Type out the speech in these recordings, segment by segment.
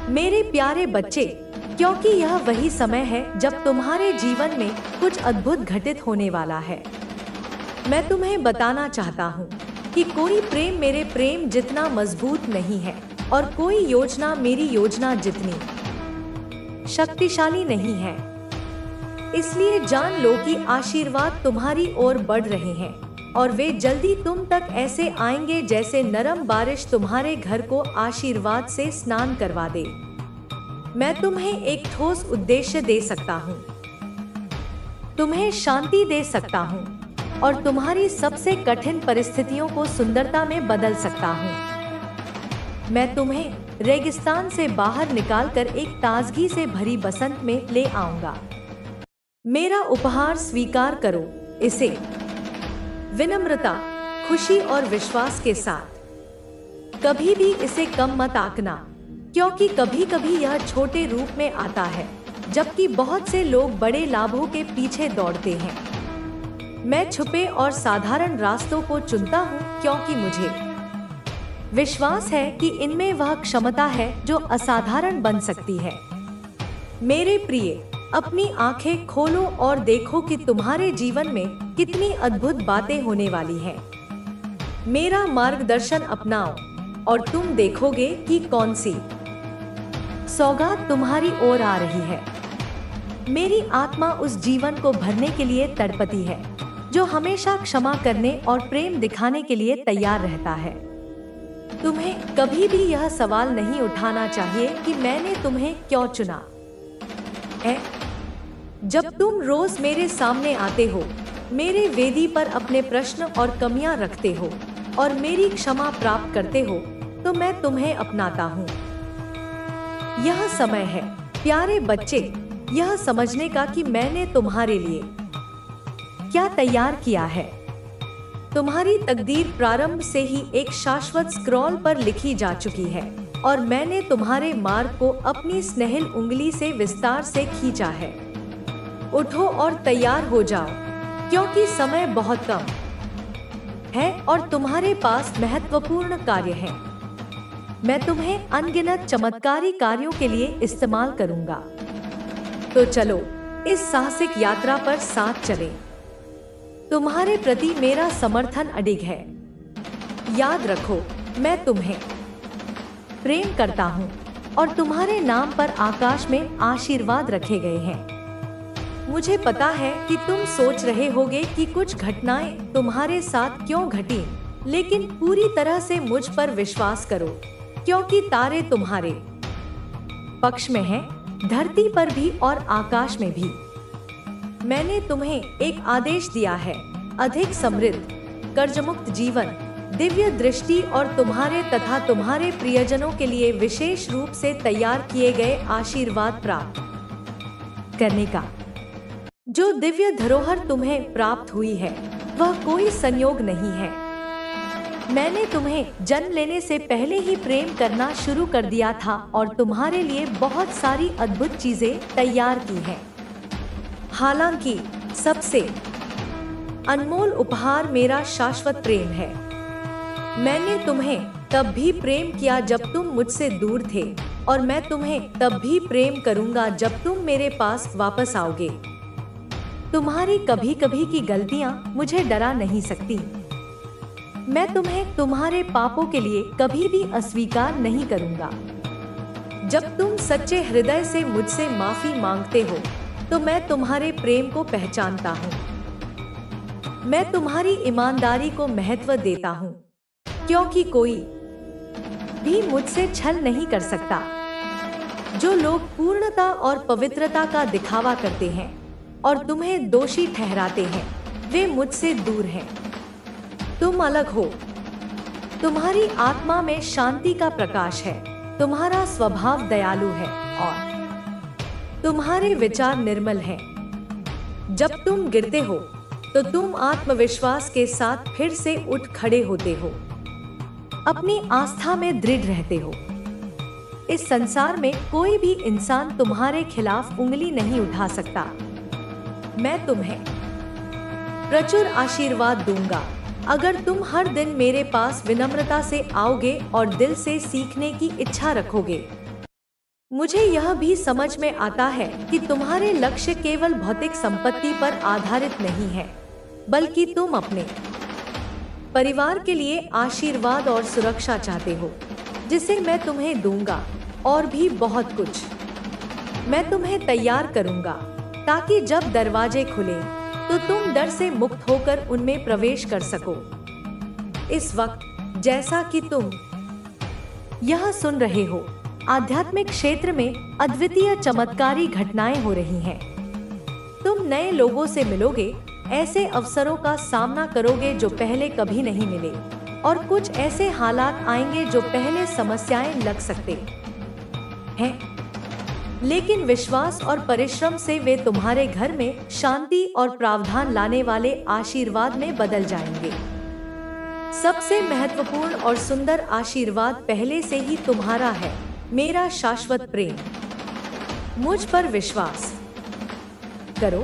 मेरे प्यारे बच्चे, क्योंकि यह वही समय है जब तुम्हारे जीवन में कुछ अद्भुत घटित होने वाला है। मैं तुम्हें बताना चाहता हूँ कि कोई प्रेम मेरे प्रेम जितना मजबूत नहीं है और कोई योजना मेरी योजना जितनी शक्तिशाली नहीं है। इसलिए जान लो कि आशीर्वाद तुम्हारी ओर बढ़ रहे हैं और वे जल्दी तुम तक ऐसे आएंगे जैसे नरम बारिश तुम्हारे घर को आशीर्वाद से स्नान करवा दे। मैं तुम्हें एक ठोस उद्देश्य दे सकता हूँ, तुम्हें शांति दे सकता हूँ और तुम्हारी सबसे कठिन परिस्थितियों को सुंदरता में बदल सकता हूँ। मैं तुम्हें रेगिस्तान से बाहर निकालकर एक ताजगी से भरी बसंत में ले आऊंगा। मेरा उपहार स्वीकार करो, इसे विनम्रता, खुशी और विश्वास के साथ। कभी भी इसे कम मत आंकना, क्योंकि कभी कभी यह छोटे रूप में आता है, जबकि बहुत से लोग बड़े लाभों के पीछे दौड़ते हैं। मैं छुपे और साधारण रास्तों को चुनता हूँ क्योंकि मुझे विश्वास है कि इनमें वह क्षमता है जो असाधारण बन सकती है। मेरे प्रिय, अपनी आंखें खोलो और देखो कि तुम्हारे जीवन में कितनी अद्भुत बातें होने वाली हैं। मेरा मार्गदर्शन अपनाओ और तुम देखोगे कि कौन सी सौगात तुम्हारी ओर आ रही है। मेरी आत्मा उस जीवन को भरने के लिए तड़पती है जो हमेशा क्षमा करने और प्रेम दिखाने के लिए तैयार रहता है। तुम्हें कभी भी यह सवाल नहीं उठाना चाहिए कि मैंने तुम्हें क्यों चुना है। जब तुम रोज मेरे सामने आते हो, मेरे वेदी पर अपने प्रश्न और कमियां रखते हो और मेरी क्षमा प्राप्त करते हो, तो मैं तुम्हें अपनाता हूँ। यह समय है प्यारे बच्चे, यह समझने का कि मैंने तुम्हारे लिए क्या तैयार किया है। तुम्हारी तकदीर प्रारंभ से ही एक शाश्वत स्क्रॉल पर लिखी जा चुकी है और मैंने तुम्हारे मार्ग को अपनी स्नेहिल उंगली से विस्तार से खींचा है। उठो और तैयार हो जाओ, क्योंकि समय बहुत कम है और तुम्हारे पास महत्वपूर्ण कार्य है। मैं तुम्हें अनगिनत चमत्कारी कार्यों के लिए इस्तेमाल करूंगा। तो चलो इस साहसिक यात्रा पर साथ चलें। तुम्हारे प्रति मेरा समर्थन अडिग है। याद रखो, मैं तुम्हें प्रेम करता हूँ और तुम्हारे नाम पर आकाश में आशीर्वाद रखे गए हैं। मुझे पता है कि तुम सोच रहे होगे कि कुछ घटनाएं तुम्हारे साथ क्यों घटी, लेकिन पूरी तरह से मुझ पर विश्वास करो, क्योंकि तारे तुम्हारे पक्ष में हैं, धरती पर भी और आकाश में भी। मैंने तुम्हें एक आदेश दिया है, अधिक समृद्ध, कर्जमुक्त जीवन, दिव्य दृष्टि और तुम्हारे तथा तुम्हारे प्रियजनों के लिए विशेष रूप से तैयार किए गए आशीर्वाद प्राप्त करने का। जो दिव्य धरोहर तुम्हें प्राप्त हुई है वह कोई संयोग नहीं है। मैंने तुम्हें जन्म लेने से पहले ही प्रेम करना शुरू कर दिया था और तुम्हारे लिए बहुत सारी अद्भुत चीजें तैयार की हैं। हालांकि सबसे अनमोल उपहार मेरा शाश्वत प्रेम है। मैंने तुम्हें तब भी प्रेम किया जब तुम मुझसे दूर थे और मैं तुम्हें तब भी प्रेम करूंगा जब तुम मेरे पास वापस आओगे। तुम्हारी कभी कभी की गलतियां मुझे डरा नहीं सकती। मैं तुम्हें तुम्हारे पापों के लिए कभी भी अस्वीकार नहीं करूंगा। जब तुम सच्चे हृदय से मुझसे माफी मांगते हो तो मैं तुम्हारे प्रेम को पहचानता हूँ। मैं तुम्हारी ईमानदारी को महत्व देता हूँ, क्योंकि कोई भी मुझसे छल नहीं कर सकता। जो लोग पूर्णता और पवित्रता का दिखावा करते हैं और तुम्हें दोषी ठहराते हैं, वे मुझसे दूर हैं। तुम अलग हो। तुम्हारी आत्मा में शांति का प्रकाश है, तुम्हारा स्वभाव दयालु है और तुम्हारे विचार निर्मल हैं। जब तुम गिरते हो तो तुम आत्मविश्वास के साथ फिर से उठ खड़े होते हो, अपनी आस्था में दृढ़ रहते हो। इस संसार में कोई भी इंसान तुम्हारे खिलाफ उंगली नहीं उठा सकता। मैं तुम्हें प्रचुर आशीर्वाद दूंगा अगर तुम हर दिन मेरे पास विनम्रता से आओगे और दिल से सीखने की इच्छा रखोगे। मुझे यह भी समझ में आता है कि तुम्हारे लक्ष्य केवल भौतिक संपत्ति पर आधारित नहीं है, बल्कि तुम अपने परिवार के लिए आशीर्वाद और सुरक्षा चाहते हो, जिसे मैं तुम्हें दूंगा, और भी बहुत कुछ। मैं तुम्हें तैयार करूंगा ताकि जब दरवाजे खुले तो तुम डर से मुक्त होकर उनमें प्रवेश कर सको। इस वक्त जैसा कि तुम यह सुन रहे हो, आध्यात्मिक क्षेत्र में अद्वितीय चमत्कारी घटनाएं हो रही हैं। तुम नए लोगों से मिलोगे, ऐसे अवसरों का सामना करोगे जो पहले कभी नहीं मिले, और कुछ ऐसे हालात आएंगे जो पहले समस्याएं लग सकते हैं, लेकिन विश्वास और परिश्रम से वे तुम्हारे घर में शांति और प्रावधान लाने वाले आशीर्वाद में बदल जाएंगे। सबसे महत्वपूर्ण और सुंदर आशीर्वाद पहले से ही तुम्हारा है, मेरा शाश्वत प्रेम। मुझ पर विश्वास करो,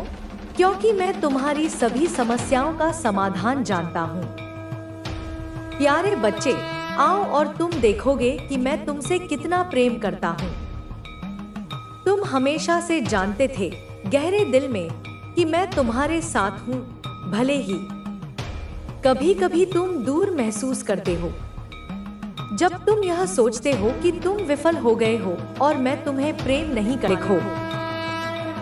क्योंकि मैं तुम्हारी सभी समस्याओं का समाधान जानता हूँ। प्यारे बच्चे, आओ और तुम देखोगे कि मैं तुमसे कितना प्रेम करता हूँ। तुम हमेशा से जानते थे गहरे दिल में कि मैं तुम्हारे साथ हूँ, भले ही कभी कभी तुम दूर महसूस करते हो। जब तुम यह सोचते हो कि तुम विफल हो गए हो और मैं तुम्हें प्रेम नहीं करता हो।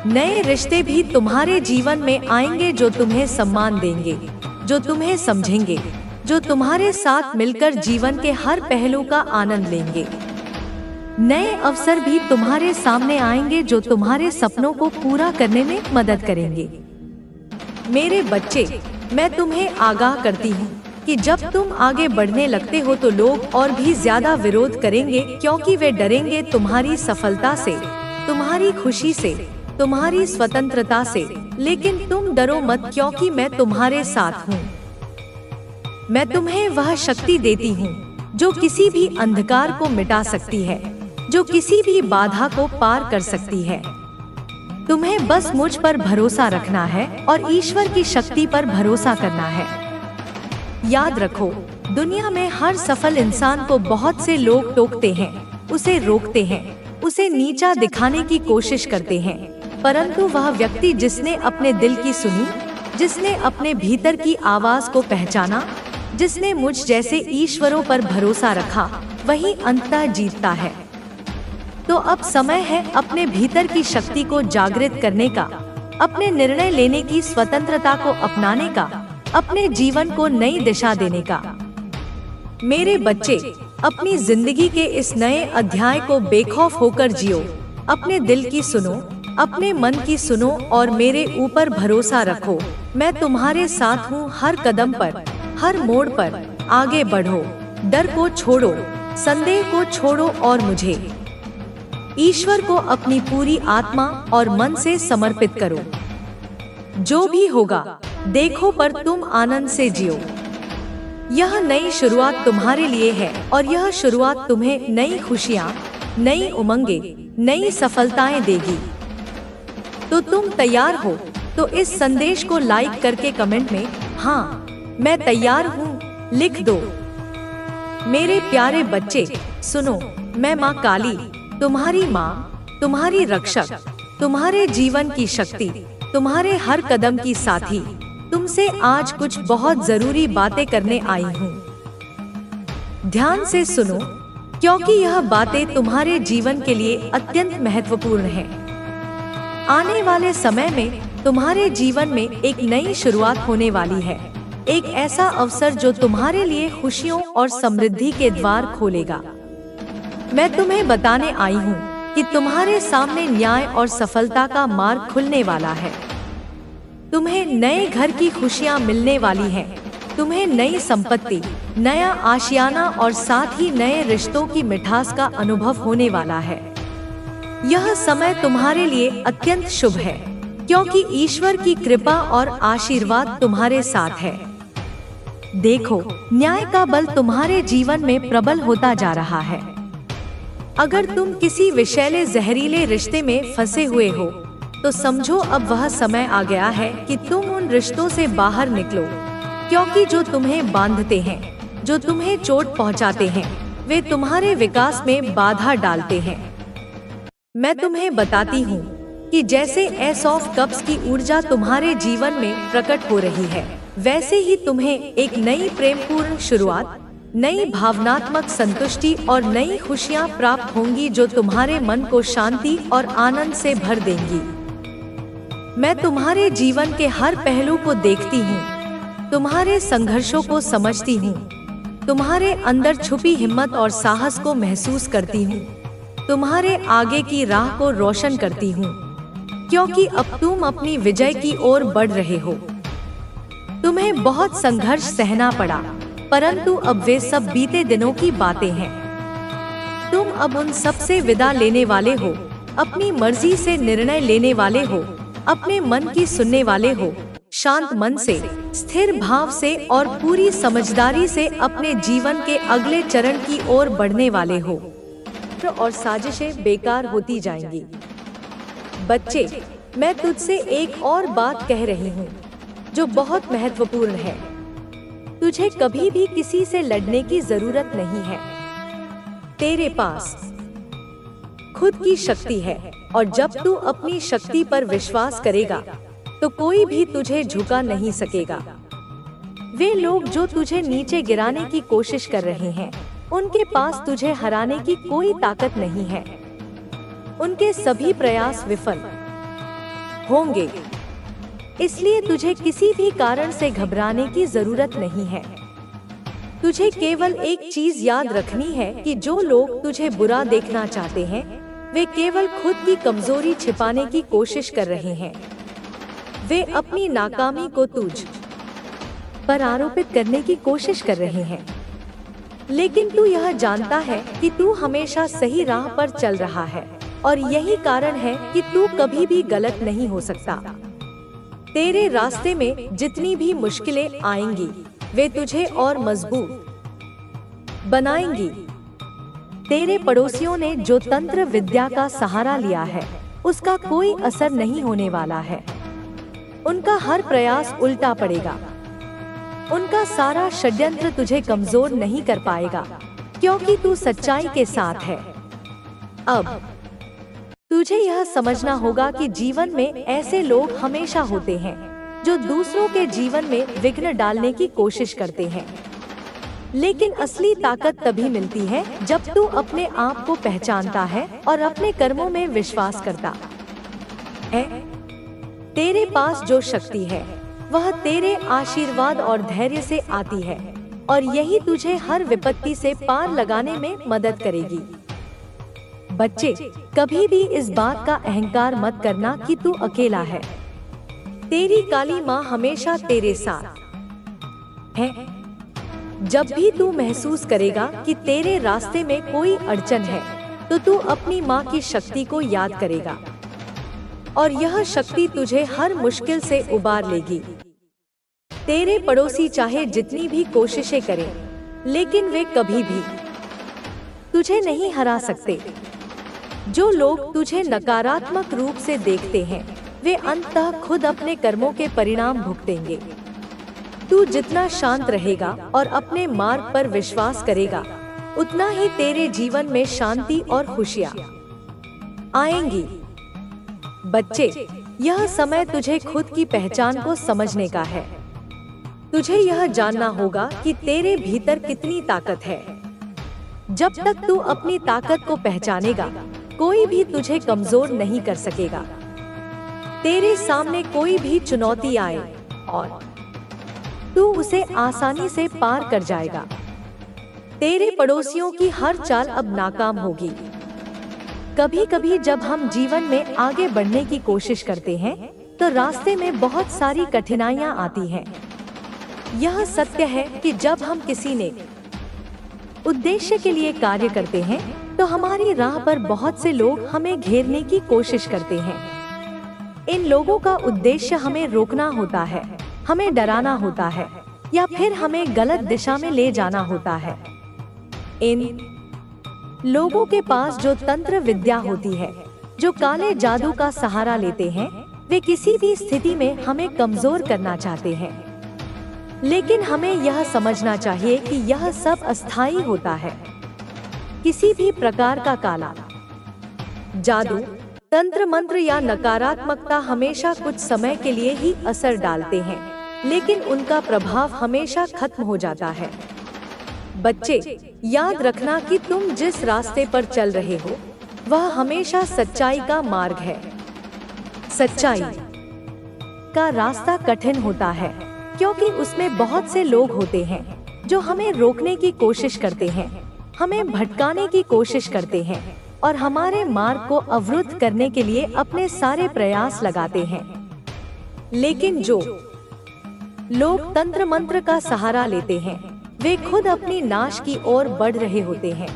नए रिश्ते भी तुम्हारे जीवन में आएंगे जो तुम्हें सम्मान देंगे, जो तुम्हें समझेंगे, जो तुम्हारे साथ मिलकर जीवन के हर पहलू का आनंद लेंगे। नए अवसर भी तुम्हारे सामने आएंगे जो तुम्हारे सपनों को पूरा करने में मदद करेंगे। मेरे बच्चे, मैं तुम्हें आगाह करती हूँ कि जब तुम आगे बढ़ने लगते हो तो लोग और भी ज्यादा विरोध करेंगे, क्योंकि वे डरेंगे तुम्हारी सफलता से, तुम्हारी खुशी से, तुम्हारी स्वतंत्रता से। लेकिन तुम डरो मत, क्योंकि मैं तुम्हारे साथ हूँ। मैं तुम्हें वह शक्ति देती हूँ जो किसी भी अंधकार को मिटा सकती है, जो किसी भी बाधा को पार कर सकती है। तुम्हें बस मुझ पर भरोसा रखना है और ईश्वर की शक्ति पर भरोसा करना है। याद रखो, दुनिया में हर सफल इंसान को बहुत से लोग टोकते हैं, उसे रोकते हैं, उसे नीचा दिखाने की कोशिश करते हैं, परंतु वह व्यक्ति जिसने अपने दिल की सुनी, जिसने अपने भीतर की आवाज को पहचाना, जिसने मुझ जैसे ईश्वरों पर भरोसा रखा, वही अंततः जीतता है। तो अब समय है अपने भीतर की शक्ति को जागृत करने का, अपने निर्णय लेने की स्वतंत्रता को अपनाने का, अपने जीवन को नई दिशा देने का। मेरे बच्चे, अपनी जिंदगी के इस नए अध्याय को बेखौफ होकर जियो। अपने दिल की सुनो, अपने मन की सुनो और मेरे ऊपर भरोसा रखो। मैं तुम्हारे साथ हूँ हर कदम पर, हर मोड़ पर। आगे बढ़ो, डर को छोड़ो, संदेह को छोड़ो और मुझे, ईश्वर को अपनी पूरी आत्मा और मन से समर्पित करो। जो भी होगा देखो, पर तुम आनंद से जियो। यह नई शुरुआत तुम्हारे लिए है और यह शुरुआत तुम्हें नई खुशियाँ, नई उमंगे, नई सफलताएं देगी। तो तुम तैयार हो तो इस संदेश को लाइक करके कमेंट में हाँ मैं तैयार हूँ लिख दो। मेरे प्यारे बच्चे सुनो, मैं माँ काली, तुम्हारी माँ, तुम्हारी रक्षक, तुम्हारे जीवन की शक्ति, तुम्हारे हर कदम की साथी, तुमसे आज कुछ बहुत जरूरी बातें करने आई हूँ। ध्यान से सुनो, क्योंकि यह बातें तुम्हारे जीवन के लिए अत्यंत महत्वपूर्ण हैं। आने वाले समय में तुम्हारे जीवन में एक नई शुरुआत होने वाली है, एक ऐसा अवसर जो तुम्हारे लिए खुशियों और समृद्धि के द्वार खोलेगा। मैं तुम्हें बताने आई हूँ कि तुम्हारे सामने न्याय और सफलता का मार्ग खुलने वाला है। तुम्हें नए घर की खुशियाँ मिलने वाली हैं, तुम्हें नई संपत्ति, नया आशियाना और साथ ही नए रिश्तों की मिठास का अनुभव होने वाला है। यह समय तुम्हारे लिए अत्यंत शुभ है, क्योंकि ईश्वर की कृपा और आशीर्वाद तुम्हारे साथ है। देखो, न्याय का बल तुम्हारे जीवन में प्रबल होता जा रहा है। अगर तुम किसी विषैले जहरीले रिश्ते में फंसे हुए हो तो समझो अब वह समय आ गया है कि तुम उन रिश्तों से बाहर निकलो, क्योंकि जो तुम्हें बांधते हैं, जो तुम्हें चोट पहुंचाते हैं, वे तुम्हारे विकास में बाधा डालते हैं। मैं तुम्हें बताती हूँ कि जैसे एस ऑफ कप्स की ऊर्जा तुम्हारे जीवन में प्रकट हो रही है, वैसे ही तुम्हें एक नई प्रेमपूर्ण शुरुआत, नई भावनात्मक संतुष्टि और नई खुशियाँ प्राप्त होंगी जो तुम्हारे मन को शांति और आनंद से भर देंगी। मैं तुम्हारे जीवन के हर पहलू को देखती हूँ, तुम्हारे संघर्षों को समझती हूँ, तुम्हारे अंदर छुपी हिम्मत और साहस को महसूस करती हूँ, तुम्हारे आगे की राह को रोशन करती हूँ, क्योंकि अब तुम अपनी विजय की ओर बढ़ रहे हो। तुम्हें बहुत संघर्ष सहना पड़ा, परंतु अब वे सब बीते दिनों की बातें हैं। तुम अब उन सब से विदा लेने वाले हो, अपनी मर्जी से निर्णय लेने वाले हो, अपने मन की सुनने वाले हो, शांत मन से, स्थिर भाव से और पूरी समझदारी से अपने जीवन के अगले चरण की ओर बढ़ने वाले हो और साजिशें बेकार होती जाएंगी। बच्चे, मैं तुझसे एक और बात कह रही हूँ जो बहुत महत्वपूर्ण है। तुझे कभी भी किसी से लड़ने की जरूरत नहीं है। तेरे पास खुद की शक्ति है और जब तू अपनी शक्ति पर विश्वास करेगा तो कोई भी तुझे झुका नहीं सकेगा। वे लोग जो तुझे नीचे गिराने की कोशिश कर रहे हैं, उनके पास तुझे हराने की कोई ताकत नहीं है। उनके सभी प्रयास विफल होंगे, इसलिए तुझे किसी भी कारण से घबराने की जरूरत नहीं है। तुझे केवल एक चीज याद रखनी है कि जो लोग तुझे बुरा देखना चाहते हैं, वे केवल खुद की कमजोरी छिपाने की कोशिश कर रहे हैं। वे अपनी नाकामी को तुझ पर आरोपित करने की कोशिश कर रहे हैं, लेकिन तू यह जानता है कि तू हमेशा सही राह पर चल रहा है और यही कारण है कि तू कभी भी गलत नहीं हो सकता। तेरे रास्ते में जितनी भी मुश्किलें आएंगी, वे तुझे और मजबूत बनाएंगी। तेरे पड़ोसियों ने जो तंत्र विद्या का सहारा लिया है, उसका कोई असर नहीं होने वाला है। उनका हर प्रयास उल्टा पड़ेगा। उनका सारा षड्यंत्र तुझे कमजोर नहीं कर पाएगा, क्योंकि तू सच्चाई के साथ है। अब तुझे यह समझना होगा कि जीवन में ऐसे लोग हमेशा होते हैं जो दूसरों के जीवन में विघ्न डालने की कोशिश करते हैं, लेकिन असली ताकत तभी मिलती है जब तू अपने आप को पहचानता है और अपने कर्मों में विश्वास करता है। तेरे पास जो शक्ति है, वह तेरे आशीर्वाद और धैर्य से आती है और यही तुझे हर विपत्ति से पार लगाने में मदद करेगी। बच्चे, कभी भी इस बात का अहंकार मत करना कि तू अकेला है। तेरी काली माँ हमेशा तेरे साथ है। जब भी तू महसूस करेगा कि तेरे रास्ते में कोई अड़चन है, तो तू अपनी माँ की शक्ति को याद करेगा और यह शक्ति तुझे हर मुश्किल से उबार लेगी। तेरे पड़ोसी चाहे जितनी भी कोशिशें करें, लेकिन वे कभी भी तुझे नहीं हरा सकते। जो लोग तुझे नकारात्मक रूप से देखते हैं, वे अंततः खुद अपने कर्मों के परिणाम भुगतेंगे। तू जितना शांत रहेगा और अपने मार्ग पर विश्वास करेगा, उतना ही तेरे जीवन में शांति और खुशियाँ आएंगी। बच्चे, यह समय तुझे खुद की पहचान को समझने का है। तुझे यह जानना होगा कि तेरे भीतर कितनी ताकत है। जब तक तू अपनी ताकत को पहचानेगा, कोई भी तुझे कमजोर नहीं कर सकेगा। तेरे सामने कोई भी चुनौती आए और तू उसे आसानी से पार कर जाएगा। तेरे पड़ोसियों की हर चाल अब नाकाम होगी। कभी कभी जब हम जीवन में आगे बढ़ने की कोशिश करते हैं, तो रास्ते में बहुत सारी कठिनाइयां आती हैं। यह सत्य है कि जब हम किसी ने उद्देश्य के लिए कार्य करते हैं, तो हमारी राह पर बहुत से लोग हमें घेरने की कोशिश करते हैं। इन लोगों का उद्देश्य हमें रोकना होता है, हमें डराना होता है या फिर हमें गलत दिशा में ले जाना होता है। इन लोगों के पास जो तंत्र विद्या होती है, जो काले जादू का सहारा लेते हैं, वे किसी भी स्थिति में हमें कमजोर करना चाहते हैं। लेकिन हमें यह समझना चाहिए कि यह सब अस्थायी होता है। किसी भी प्रकार का काला जादू, तंत्र मंत्र या नकारात्मकता हमेशा कुछ समय के लिए ही असर डालते हैं, लेकिन उनका प्रभाव हमेशा खत्म हो जाता है। बच्चे, याद रखना कि तुम जिस रास्ते पर चल रहे हो वह हमेशा सच्चाई का मार्ग है। सच्चाई का रास्ता कठिन होता है क्योंकि उसमें बहुत से लोग होते हैं जो हमें रोकने की कोशिश करते हैं, हमें भटकाने की कोशिश करते हैं और हमारे मार्ग को अवरुद्ध करने के लिए अपने सारे प्रयास लगाते हैं। लेकिन जो लोग तंत्र मंत्र का सहारा लेते हैं वे खुद अपनी नाश की ओर बढ़ रहे होते हैं।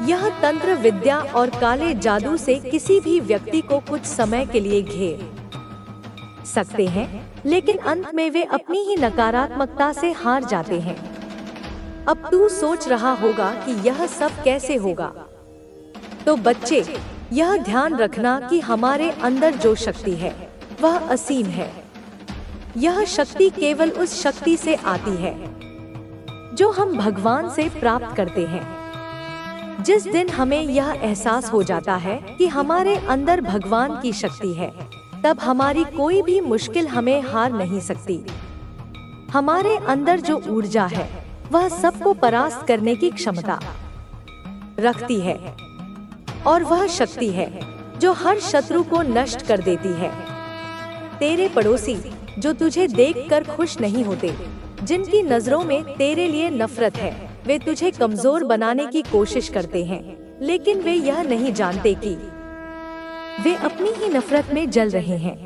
यह तंत्र विद्या और काले जादू से किसी भी व्यक्ति को कुछ समय के लिए घेर सकते हैं, लेकिन अंत में वे अपनी ही नकारात्मकता से हार जाते हैं। अब तू सोच रहा होगा कि यह सब कैसे होगा। तो बच्चे, यह ध्यान रखना कि हमारे अंदर जो शक्ति है वह असीम है। यह शक्ति केवल उस शक्ति से आती है जो हम भगवान से प्राप्त करते हैं। जिस दिन हमें यह एहसास हो जाता है कि हमारे अंदर भगवान की शक्ति है, तब हमारी कोई भी मुश्किल हमें हार नहीं सकती। हमारे अंदर जो ऊर्जा है वह सबको परास्त करने की क्षमता रखती है और वह शक्ति है जो हर शत्रु को नष्ट कर देती है। तेरे पड़ोसी जो तुझे देखकर खुश नहीं होते, जिनकी नजरों में तेरे लिए नफरत है, वे तुझे कमजोर बनाने की कोशिश करते हैं, लेकिन वे यह नहीं जानते कि वे अपनी ही नफरत में जल रहे हैं।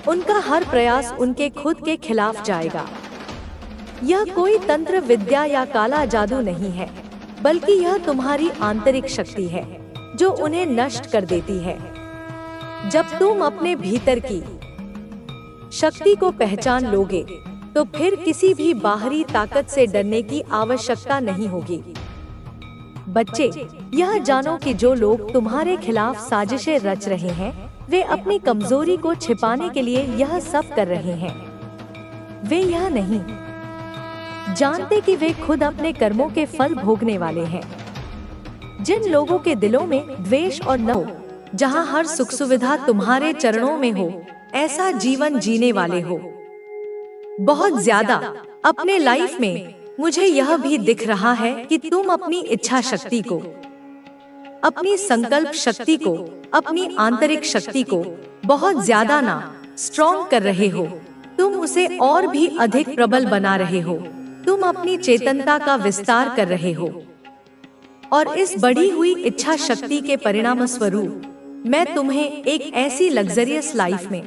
उनका हर प्रयास उनके खुद के खिलाफ जाएगा। यह कोई तंत्र विद्या या काला जादू नहीं है, बल्कि यह तुम्हारी आंतरिक शक्ति है जो उन्हें नष्ट कर देती है। जब तुम अपने भीतर की शक्ति को पहचान लोगे तो फिर किसी भी बाहरी ताकत से डरने की आवश्यकता नहीं होगी। बच्चे, यह जानो कि जो लोग तुम्हारे खिलाफ साजिशें रच रहे हैं वे अपनी कमजोरी को छिपाने के लिए यह सब कर रहे हैं। वे यह नहीं जानते कि वे खुद अपने कर्मों के फल भोगने वाले हैं। जिन लोगों के दिलों में द्वेष और न हो, जहां हर सुख सुविधा तुम्हारे चरणों में हो, ऐसा जीवन जीने वाले हो। बहुत ज्यादा अपने लाइफ में मुझे यह भी दिख रहा है कि तुम अपनी इच्छा शक्ति को, अपनी संकल्प शक्ति को, अपनी आंतरिक शक्ति को बहुत ज्यादा ना स्ट्रॉन्ग कर रहे हो। तुम उसे और भी अधिक प्रबल बना रहे हो। तुम अपनी चेतनता का विस्तार कर रहे हो और इस बढ़ी हुई इच्छा शक्ति के परिणाम स्वरूप मैं तुम्हें एक ऐसी लग्जरियस लाइफ में,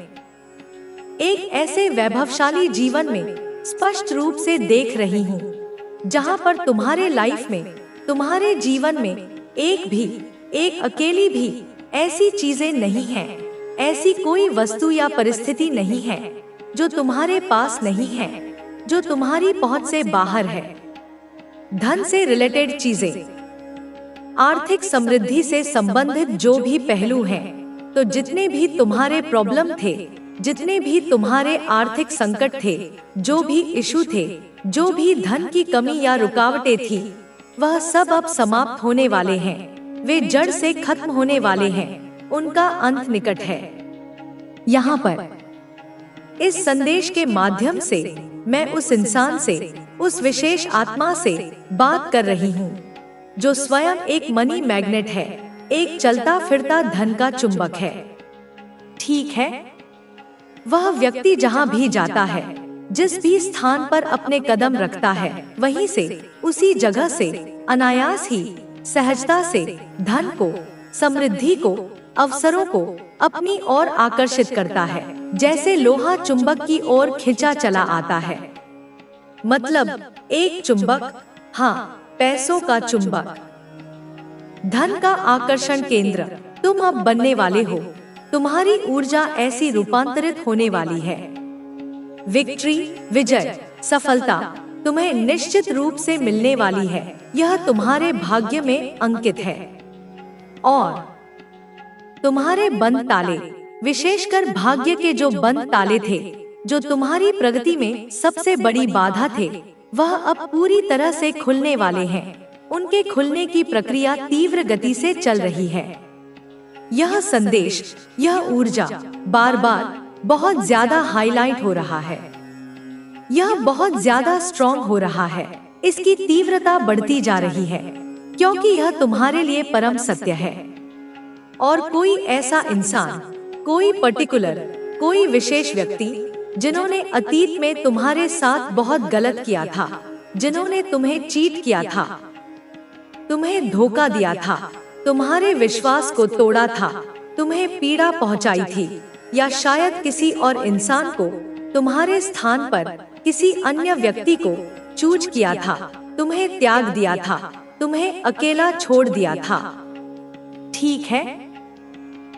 एक ऐसे वैभवशाली जीवन में स्पष्ट रूप से देख रही हूँ, जहाँ पर तुम्हारे लाइफ में, तुम्हारे जीवन में एक अकेली भी ऐसी चीजें नहीं हैं, ऐसी कोई वस्तु या परिस्थिति नहीं है जो तुम्हारे पास नहीं है, जो तुम्हारी पहुंच से बाहर है। धन से रिलेटेड चीजें, आर्थिक समृद्धि से संबंधित जो भी पहलू हैं, तो जितने भी तुम्हारे प्रॉब्लम थे, जितने भी तुम्हारे आर्थिक संकट थे, जो भी इशू थे, जो भी धन की कमी या रुकावटें थी, वह सब अब समाप्त होने वाले हैं। वे जड़ से खत्म होने वाले हैं। उनका अंत निकट है। यहाँ पर इस संदेश के माध्यम से मैं उस इंसान से, उस विशेष आत्मा से बात कर रही हूँ जो स्वयं एक मनी मैग्नेट है, एक चलता फिरता धन का चुंबक है। ठीक है, वह व्यक्ति जहाँ भी जाता है, जिस भी स्थान पर अपने कदम रखता है, वहीं से, उसी जगह से अनायास ही, सहजता से धन को, समृद्धि को, अवसरों को अपनी ओर आकर्षित करता है, जैसे लोहा चुंबक की ओर खिंचा चला आता है। मतलब एक चुंबक, हाँ, पैसों का चुंबक, धन का आकर्षण केंद्र तुम अब बनने वाले हो। तुम्हारी ऊर्जा ऐसी रूपांतरित होने वाली है। विक्ट्री, विजय, सफलता तुम्हें निश्चित रूप से मिलने वाली है। यह तुम्हारे भाग्य में अंकित है। और तुम्हारे बंद ताले, विशेषकर भाग्य के जो बंद ताले थे, जो तुम्हारी प्रगति में सबसे बड़ी बाधा थे, वह अब पूरी तरह से खुलने वाले हैं। उनके खुलने की प्रक्रिया तीव्र गति से चल रही है। यह संदेश, यह ऊर्जा बार बार बहुत ज्यादा हाईलाइट हो रहा है। यह बहुत ज्यादा स्ट्रॉन्ग हो रहा है। इसकी तीव्रता बढ़ती जा रही है, क्योंकि यह तुम्हारे लिए परम सत्य है। और कोई ऐसा इंसान, कोई पर्टिकुलर, कोई विशेष व्यक्ति जिन्होंने अतीत में तुम्हारे साथ बहुत गलत किया था, जिन्होंने तुम्हें चीट किया था, तुम्हें धोखा दिया था, तुम्हारे विश्वास को तोड़ा था, तुम्हें पीड़ा पहुंचाई थी, या शायद किसी और इंसान को तुम्हारे स्थान पर किसी अन्य व्यक्ति को चूज किया था, तुम्हें त्याग दिया था, तुम्हें अकेला छोड़ दिया था। ठीक है,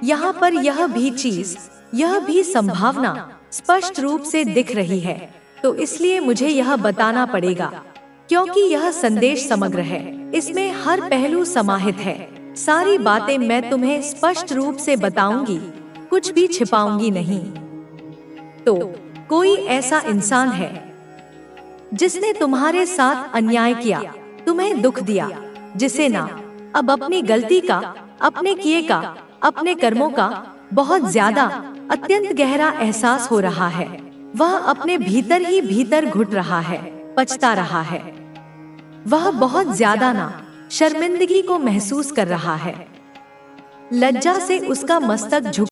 यहाँ पर यह भी चीज, यह भी संभावना स्पष्ट रूप से दिख रही है। तो इसलिए मुझे यह बताना पड़ेगा, क्योंकि यह संदेश समग्र है, इसमें हर पहलू समाहित है। सारी बातें मैं तुम्हें स्पष्ट रूप से बताऊंगी, कुछ भी छिपाऊंगी नहीं। तो कोई ऐसा इंसान है जिसने तुम्हारे साथ अन्याय किया, तुम्हें दुख दिया, जिसे ना अब अपनी गलती का, अपने किए का, अपने कर्मों का बहुत ज्यादा, अत्यंत गहरा एहसास हो रहा है। वह अपने भीतर ही भीतर घुट रहा है, पछता रहा है। वह बहुत ज्यादा ना शर्मिंदगी को महसूस कर रहा है। लज्जा से उसका मस्तक झुक